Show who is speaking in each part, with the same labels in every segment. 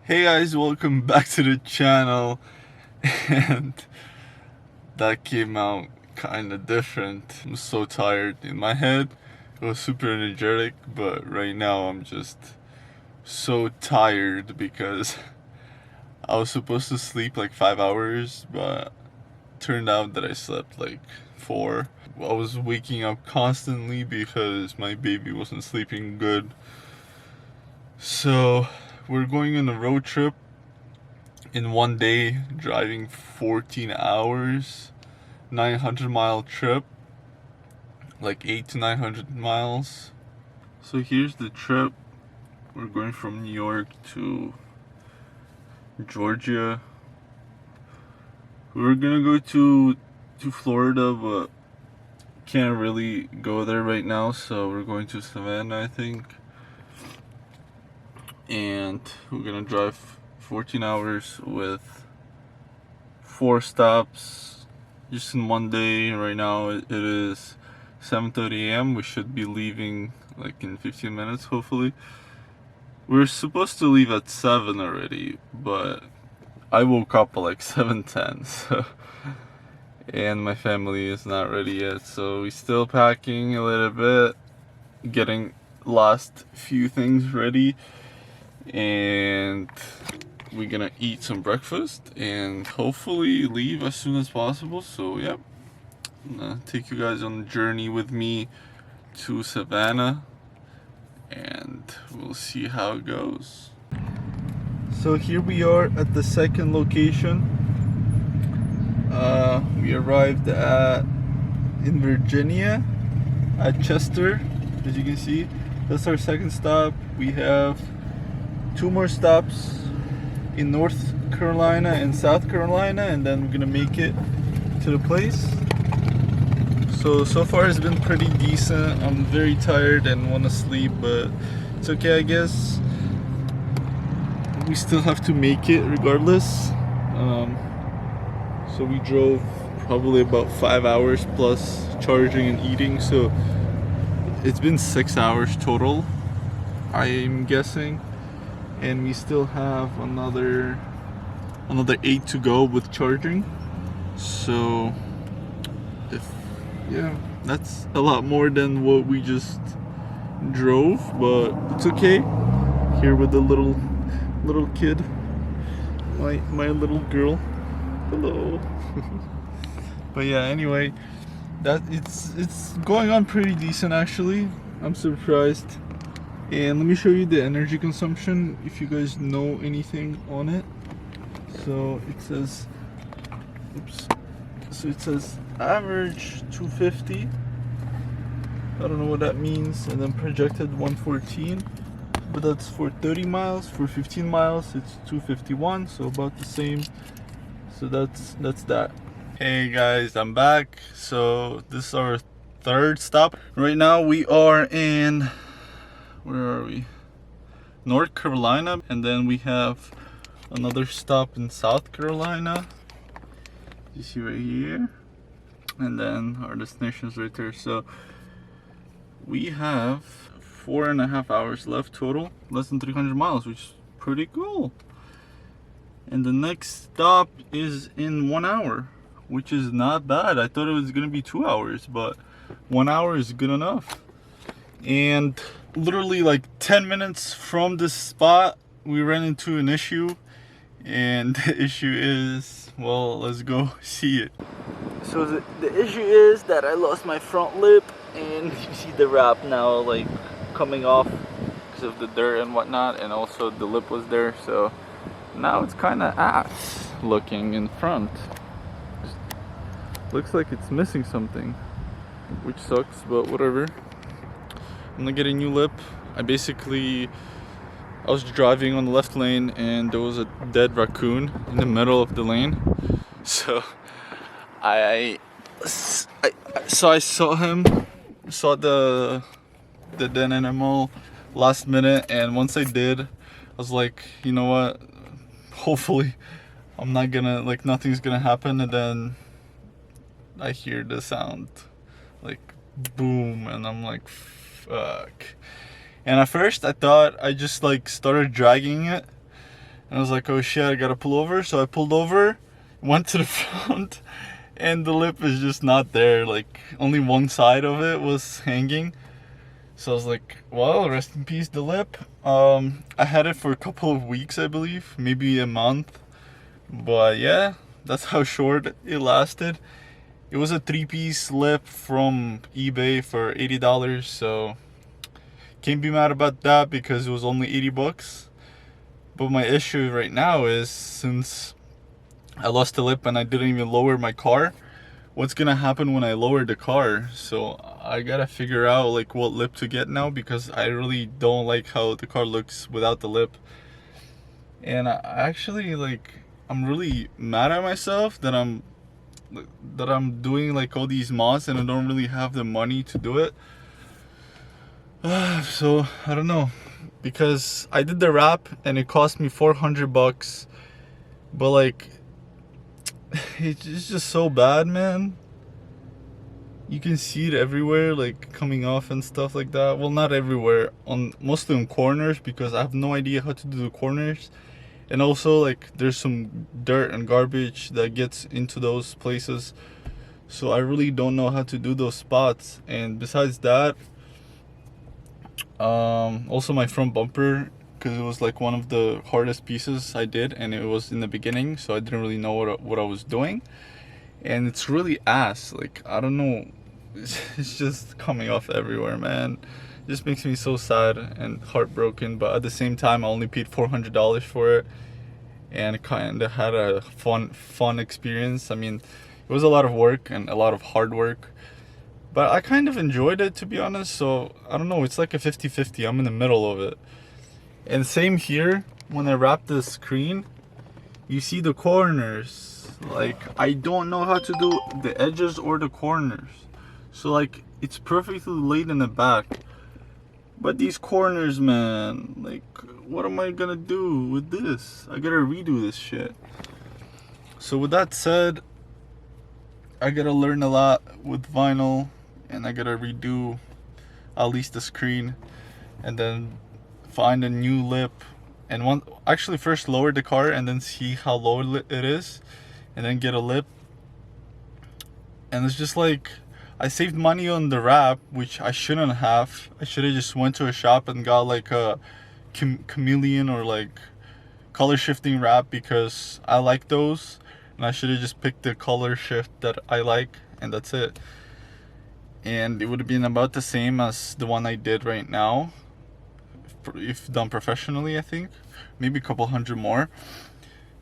Speaker 1: Hey guys, welcome back to the channel. And that came out kind of different. I'm so tired. In my head it was super energetic, but right now I'm just so tired because I was supposed to sleep like 5 hours, but turned out that I slept like 4. I was waking up constantly because my baby wasn't sleeping good. So we're going on a road trip in one day, driving 14 hours, 900-mile trip, like 8 to 900 miles. So here's the trip. We're going from New York to Georgia. We were gonna go to Florida, but can't really go there right now, so we're going to Savannah, I think. And we're gonna drive 14 hours with 4 stops just in one day. Right now it is 7:30 a.m. We should be leaving like in 15 minutes, hopefully. We're supposed to leave at 7 already, but I woke up at like 7:10, so and my family is not ready yet, so we're still packing a little bit, getting last few things ready, and we're gonna eat some breakfast and hopefully leave as soon as possible. So yeah, I'm gonna take you guys on the journey with me to Savannah and we'll see how it goes. So here we are at the second location. We arrived in Virginia at Chester. As you can see, that's our second stop. We have 2 more stops in North Carolina and South Carolina, and then we're gonna make it to the place. So far it's been pretty decent. I'm very tired and want to sleep, but it's okay, I guess. We still have to make it regardless. So we drove probably about 5 hours plus charging and eating, so it's been 6 hours total, I'm guessing, and we still have another 8 to go with charging. So that's a lot more than what we just drove, but it's okay. Here with the little kid, my little girl. Hello. But yeah, anyway, that it's going on pretty decent actually. I'm surprised. And let me show you the energy consumption if you guys know anything on it. So it says, so it says average 250. I don't know what that means. And then projected 114, but that's for 30 miles. For 15 miles it's 251, so about the same. So that's that. Hey guys, I'm back. So this is our third stop. Right now we are in, where are we? North Carolina, and then we have another stop in South Carolina. You see right here, and then our destination is right there. So we have 4.5 hours left total, less than 300 miles, which is pretty cool. And the next stop is in 1 hour, which is not bad. I thought it was gonna be 2 hours, but 1 hour is good enough. And literally like 10 minutes from this spot, we ran into an issue, and the issue is, well, let's go see it. So the issue is that I lost my front lip, and you see the wrap now like coming off because of the dirt and whatnot, and also the lip was there, so now it's kind of ass looking in front. Just looks like it's missing something, which sucks, but whatever. I'm gonna get a new lip. I was driving on the left lane and there was a dead raccoon in the middle of the lane. So I saw the dead animal last minute, and once I did, I was like, you know what? Hopefully I'm not gonna, like, nothing's gonna happen. And then I hear the sound like boom, and I'm like, fuck. And at first I thought I just like started dragging it, And I was like, oh shit, I gotta pull over. So I pulled over, went to the front, and the lip is just not there. Like, only one side of it was hanging. So I was like, well, rest in peace, the lip. I had it for a couple of weeks, I believe, maybe a month. But yeah, that's how short it lasted. It was a 3-piece lip from eBay for $80, so can't be mad about that because it was only 80 bucks. But my issue right now is, since I lost the lip and I didn't even lower my car, what's gonna happen when I lower the car? So I gotta figure out like what lip to get now, because I really don't like how the car looks without the lip. And I actually, like, I'm really mad at myself that I'm doing like all these mods and I don't really have the money to do it. So I don't know, because I did the wrap and it cost me 400 bucks, but like it's just so bad, man. You can see it everywhere, like coming off and stuff like that. Well, not everywhere, on mostly on corners, because I have no idea how to do the corners. And also, like, there's some dirt and garbage that gets into those places, so I really don't know how to do those spots. And besides that, also my front bumper, because it was like one of the hardest pieces I did, and it was in the beginning, so I didn't really know what I was doing. And it's really ass, like, I don't know, it's just coming off everywhere, man. It just makes me so sad and heartbroken. But at the same time, I only paid $400 for it, and kind of had a fun experience. I mean, it was a lot of work and a lot of hard work, but I kind of enjoyed it, to be honest. So I don't know, it's like a 50-50. I'm in the middle of it. And same here, when I wrap the screen, you see the corners, like, I don't know how to do the edges or the corners. So like, it's perfectly laid in the back, but these corners, man, like, what am I gonna do with this? I gotta redo this shit. So with that said, I gotta learn a lot with vinyl, and I gotta redo at least the screen, and then find a new lip, and actually first lower the car and then see how low it is, and then get a lip. And it's just like, I saved money on the wrap, which I shouldn't have. I should have just went to a shop and got like a chameleon or like color shifting wrap, because I like those, and I should have just picked the color shift that I like, and that's it. And it would have been about the same as the one I did right now, if done professionally. I think maybe a couple hundred more,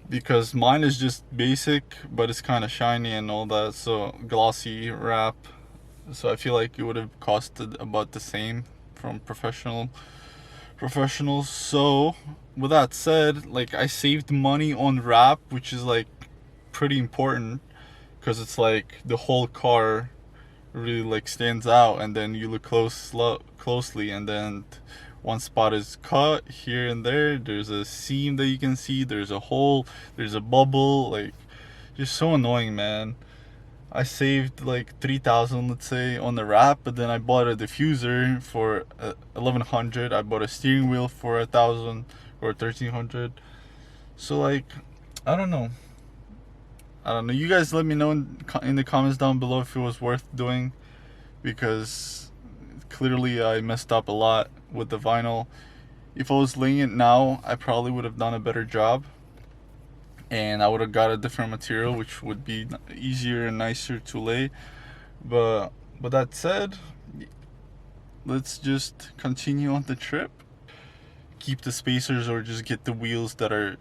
Speaker 1: because mine is just basic, but it's kind of shiny and all that, so glossy wrap. So I feel like it would have costed about the same from professionals. So with that said, like, I saved money on wrap, which is like pretty important, because it's like the whole car really like stands out, and then you look closely, and then one spot is cut here and there's a seam that you can see, there's a hole, there's a bubble, like, just so annoying, man. I saved like 3,000, let's say, on the wrap, but then I bought a diffuser for 1,100. I bought a steering wheel for 1,000 or 1,300. So like, I don't know. You guys let me know in the comments down below if it was worth doing, because clearly I messed up a lot with the vinyl. If I was laying it now, I probably would have done a better job, and I would have got a different material, which would be easier and nicer to lay. But that said, let's just continue on the trip. Keep the spacers, or just get the wheels that are...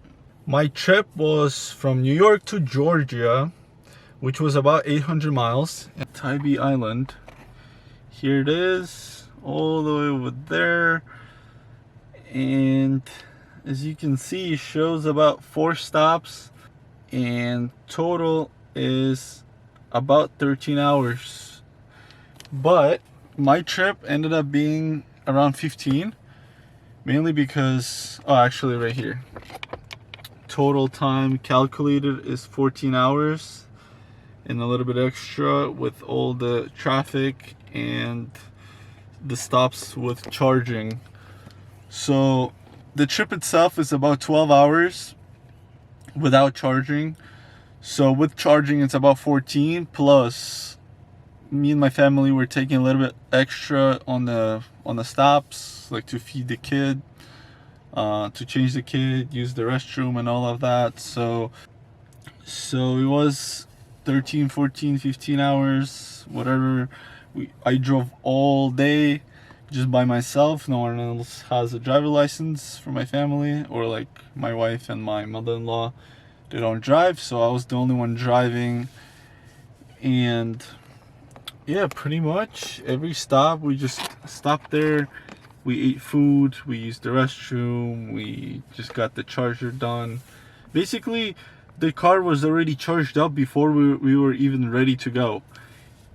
Speaker 1: My trip was from New York to Georgia, which was about 800 miles. Tybee Island. Here it is, all the way over there. And as you can see, it shows about 4 stops, and total is about 13 hours. But my trip ended up being around 15, mainly because, oh, actually right here, total time calculated is 14 hours and a little bit extra with all the traffic and the stops with charging. So the trip itself is about 12 hours without charging. So with charging, it's about 14, plus me and my family were taking a little bit extra on the stops, like to feed the kid, to change the kid, use the restroom and all of that. So it was 13, 14, 15 hours, whatever. I drove all day just by myself. No one else has a driver license for my family, or like my wife and my mother-in-law, they don't drive, so I was the only one driving. And yeah, pretty much every stop we just stopped there, we ate food, we used the restroom, we just got the charger done. Basically the car was already charged up before we were even ready to go.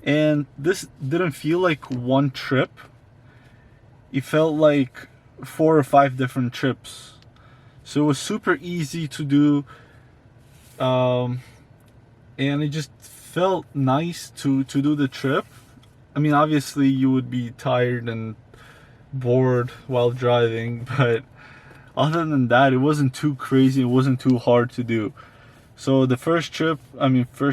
Speaker 1: And this didn't feel like one trip. It felt like 4 or 5 different trips. So it was super easy to do. And it just felt nice to do the trip. I mean, obviously you would be tired and bored while driving, but other than that, it wasn't too crazy. It wasn't too hard to do. So the first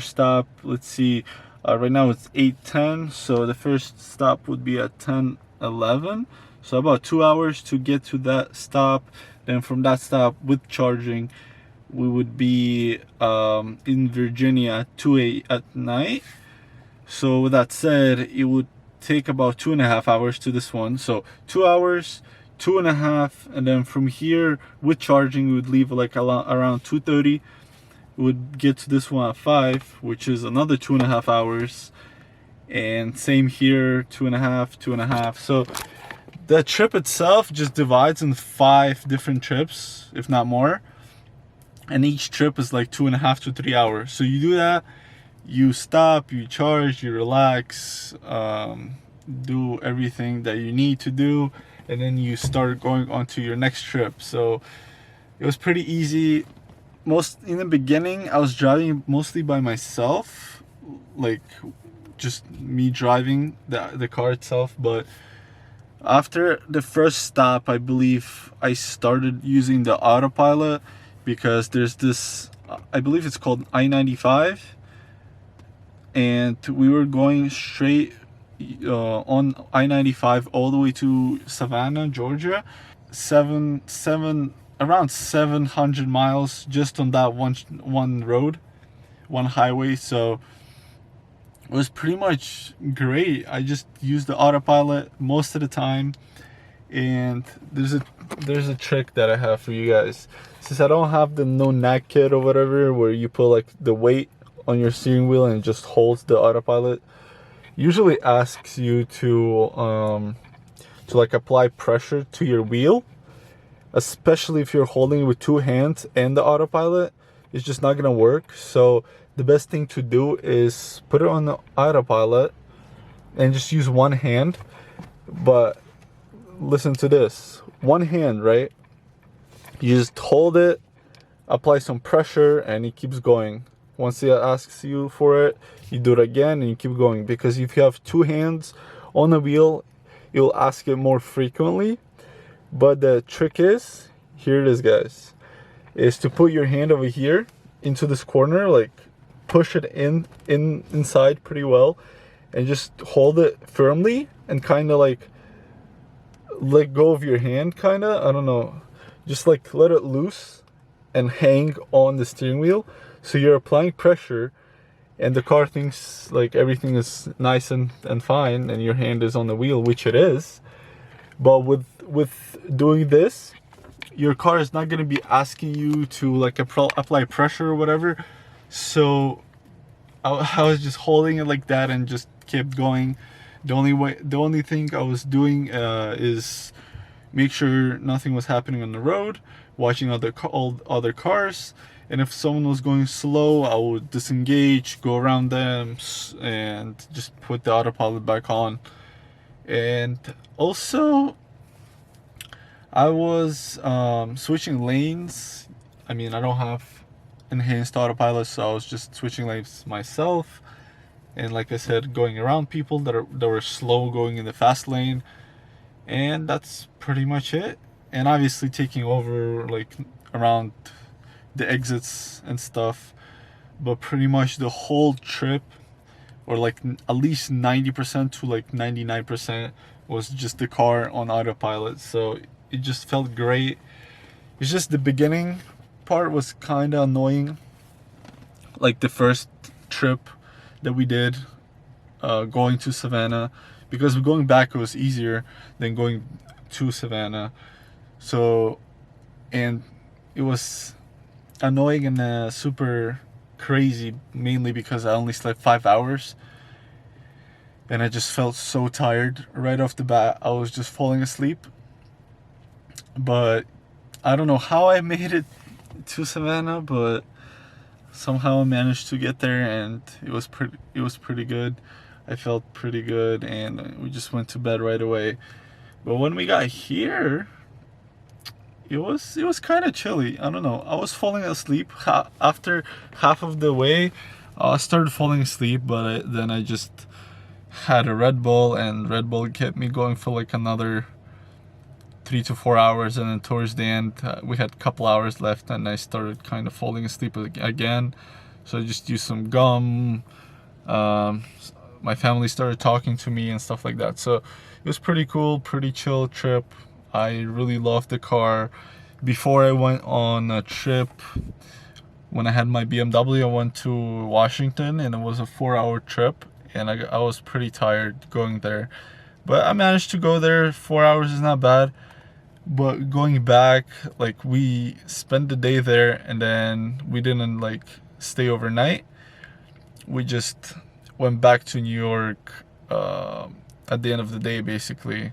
Speaker 1: stop, let's see, right now it's 8:10, so the first stop would be at 10:11, so about 2 hours to get to that stop. Then from that stop with charging, we would be in Virginia at 2 at night. So with that said, it would take about 2.5 hours to this one. So 2 hours, 2.5, and then from here with charging, we would leave like around 2:30. Would get to this one at 5, which is another 2.5 hours, and same here, 2.5, 2.5. So the trip itself just divides in 5 different trips, if not more, and each trip is like 2.5 to 3 hours. So you do that, you stop, you charge, you relax, do everything that you need to do, and then you start going on to your next trip. So it was pretty easy. In the beginning, I was driving mostly by myself, like just me driving the car itself. But after the first stop, I believe I started using the Autopilot, because there's this, I believe it's called I-95, and we were going straight on I-95 all the way to Savannah, Georgia. Around 700 miles just on that one road, one highway. So it was pretty much great. I just used the Autopilot most of the time. And there's a trick that I have for you guys. Since I don't have the no knack kit or whatever, where you put like the weight on your steering wheel and it just holds the Autopilot, usually asks you to like apply pressure to your wheel. Especially if you're holding it with 2 hands and the Autopilot, it's just not gonna work. So the best thing to do is put it on the Autopilot and just use one hand. But listen to this, one hand, right? You just hold it, apply some pressure, and it keeps going. Once it asks you for it, you do it again and you keep going. Because if you have 2 hands on the wheel, you'll ask it more frequently. But the trick is, here it is guys, is to put your hand over here into this corner, like push it inside pretty well, and just hold it firmly and kind of like let go of your hand, kind of, I don't know, just like let it loose and hang on the steering wheel. So you're applying pressure and the car thinks like everything is nice and fine and your hand is on the wheel, which it is. But with doing this, your car is not going to be asking you to like apply pressure or whatever. So I was just holding it like that and just kept going. The only thing I was doing is make sure nothing was happening on the road, watching all other cars, and if someone was going slow, I would disengage, go around them, and just put the Autopilot back on. And also, I was switching lanes. I mean, I don't have enhanced Autopilot, so I was just switching lanes myself. And like I said, going around people that were slow going in the fast lane. And that's pretty much it. and obviously taking over like around the exits and stuff, but pretty much the whole trip, or like at least 90% to like 99%, was just the car on autopilot. So it just felt great. It's just the beginning part was kind of annoying, like the first trip that we did, going to Savannah, because going back it was easier than going to Savannah. So, and it was annoying and super crazy, mainly because I only slept 5 hours, and I just felt so tired right off the bat. I was just falling asleep. But I don't know how I made it to Savannah, but somehow I managed to get there, and it was pretty good. I felt pretty good, and we just went to bed right away. But when we got here, it was kind of chilly. I don't know. I was falling asleep after half of the way. I started falling asleep, but then I just had a Red Bull, and Red Bull kept me going for like another 3 to 4 hours, and then towards the end we had a couple hours left, and I started kind of falling asleep again. So I just used some gum. My family started talking to me and stuff like that. So it was pretty cool, pretty chill trip. I really loved the car. Before I went on a trip, when I had my BMW, I went to Washington, and it was a 4-hour trip, and I was pretty tired going there. But I managed to go there. 4 hours is not bad. But going back, like, we spent the day there, and then we didn't like stay overnight. We just went back to New York at the end of the day, basically,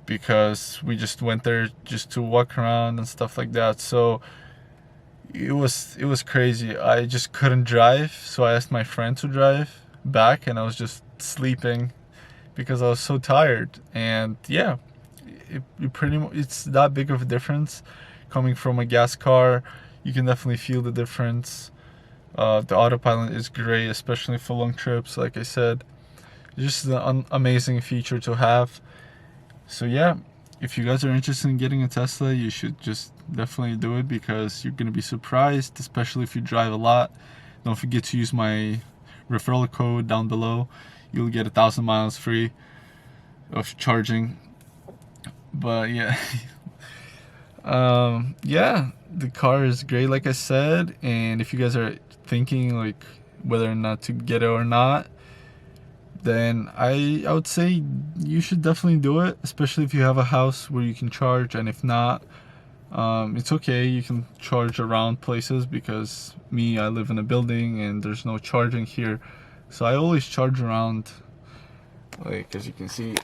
Speaker 1: because we just went there just to walk around and stuff like that. So it was crazy. I just couldn't drive, so I asked my friend to drive back, and I was just sleeping because I was so tired. And yeah, it pretty much, it's that big of a difference coming from a gas car. You can definitely feel the difference. The autopilot is great, especially for long trips. Like I said, just an amazing feature to have. So yeah, if you guys are interested in getting a Tesla, you should just definitely do it, because you're gonna be surprised, especially if you drive a lot. Don't forget to use my referral code down below. You'll get 1,000 miles free of charging. But yeah, yeah, the car is great, like I said. And if you guys are thinking like whether or not to get it or not, then I would say you should definitely do it, especially if you have a house where you can charge. And if not, it's okay, you can charge around places, because I live in a building and there's no charging here. So I always charge around, like, as you can see,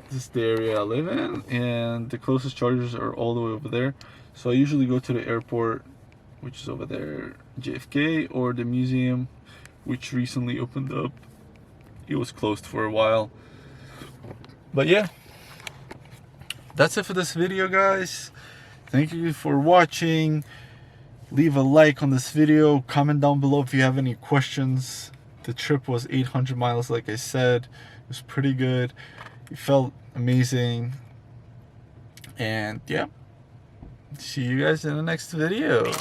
Speaker 1: this is the area I live in, and the closest chargers are all the way over there. So I usually go to the airport, which is over there, JFK, or the museum, which recently opened up. It was closed for a while. But yeah, that's it for this video, guys. Thank you for watching. Leave a like on this video, comment down below if you have any questions. The trip was 800 miles, like I said. It was pretty good. It felt amazing. And yeah, see you guys in the next video.